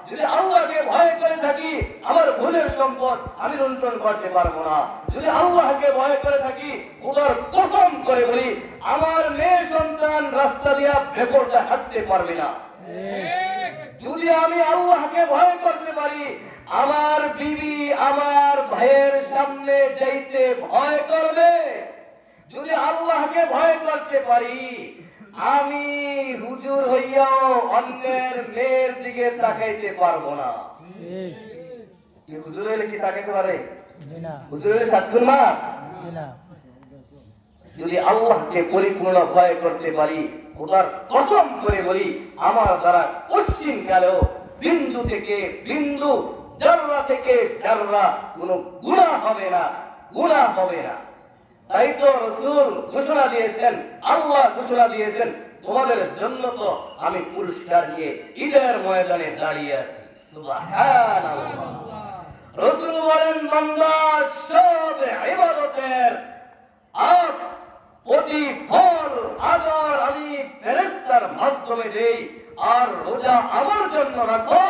যদি আল্লাহকে ভয় করে থাকি আমার ভুলের সম্পদ আমি লুণ্ঠন করতে পারবো না। যদি আল্লাহকে ভয় করে থাকি খোদার কসম করে বলি আমার মেয়ে সন্তান রাস্তা দিয়া বেপরদা হাঁটতে পারবে না। যদি আমি আল্লাহকে ভয় করতে পারি আমার বিবি আমার ভাইয়ের সামনে যাইতে ভয় করবে। যদি আল্লাহকে ভয় করতে পারি আমি হুজুর হইয়াও অন্যের মেয়ের দিকে তাকাইতে পারবো না। হুজুর হইলে কি তাকাইতে পারে? হুজুর হইলে সাতগুণ মা। যদি আল্লাহকে পরিপূর্ণ ভয় করতে পারি খোদার কসম করে বলি আমার দ্বারা পশ্চিম কালেও বিন্দু থেকে বিন্দু জাররা থেকে জাররা কোনো গুনাহ হবে না, গুনাহ হবে না। তাই তো রাসূল ঘোষণা দিয়েছেন, আল্লাহ ঘোষণা দিয়েছেন তোমাদের জন্য তো আমি পুরস্কার নিয়ে ঈদের ময়দানে দাঁড়িয়ে আছি। সুবহানাল্লাহ। রাসূল বলেন বান্দা সব ইবাদতের প্রতিফল আবার আমি ফেরেশতার মাধ্যমে দেই আর রোজা আমার জন্য রাখো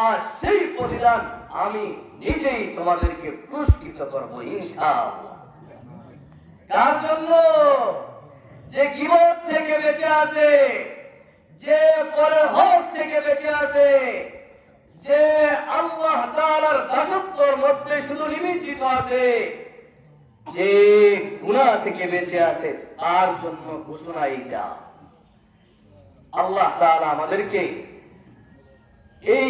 আর সেই প্রতিদান আমি নিজেই তোমাদেরকে পুরস্কৃত করব ইনশাআল্লাহ। কার জন্য? যে গীবত থেকে বেঁচে আছে, যে পরের হক থেকে বেঁচে আছে, যে আল্লাহ তাআলার দাসত্বের মধ্যে শুধু নিমজ্জিত আছে, যে গুনাহ থেকে বেঁচে আছে তার জন্য ঘোষণা এটা। আল্লাহ তাআলা আমাদেরকে এই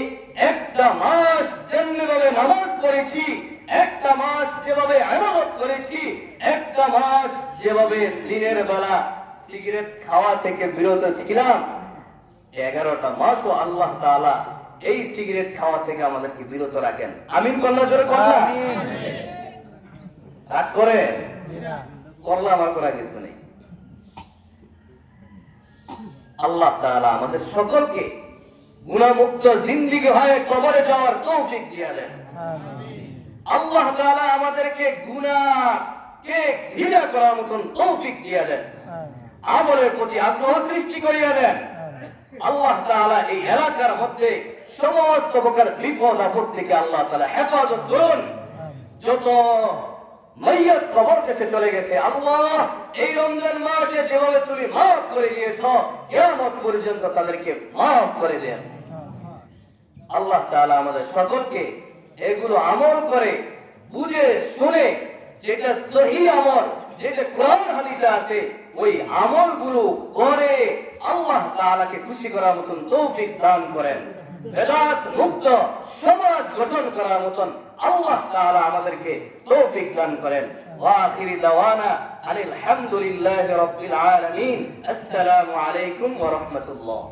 একটা মাস যেভাবে নামাজ পড়েছি, একটা মাস যেভাবে ইবাদত করেছি, একটা মাস যেভাবে দিনের বেলা সিগারেট খাওয়া থেকে বিরত ছিলাম, 11টা মাসও আল্লাহ তাআলা এই সিগারেট খাওয়া থেকে আমাদেরকে বিরত রাখেন। আমিন কন্যা জোরে কন্যা আমিন। রাগ করে করলে আমার করার কিছু নেই। আল্লাহ তাআলা আমাদের সকলকে গুনাহমুক্ত জিন্দেগি হয়ে কবরে যাওয়ার তৌফিক দিয়ে দেন। আল্লাহ তাআলা আমাদেরকে গুনাহকে ঘৃণা করার মতন তৌফিক দিয়ে দেন, আমলের প্রতি আগ্রহ সৃষ্টি করিয়ে দেন। আল্লাহ তাআলা এই এলাকার মধ্যে সমস্ত প্রকার বিপদ আপদ থেকে আল্লাহ তাআলা হেফাজত করুন। যত মাইয়াত কবর কাছে চলে গেছে আল্লাহ এই রমজান মাসে যেভাবে তুমি মাফ করে দিয়েছো কিয়ামত পর্যন্ত তাদেরকে মাফ করে দেন। আল্লাহ তাআলা আমাদের সকলকে এগুলো আমল করে বুঝে শুনে যেটা সহি আমল, যেটা কোরআন হাদিসে আছে ওই আমলগুলো করে আল্লাহ তাআলাকে খুশি করার মতন তৌফিক দান করেন। বেদাত মুক্ত সমাজ গঠন করার মতন আল্লাহ তাআলা আমাদেরকে তৌফিক দান করেন। ওয়া আখিরি দাওয়ানা আলহামদুলিল্লাহি রাব্বিল আলামিন। আসসালামু আলাইকুম ওয়া রাহমাতুল্লাহ।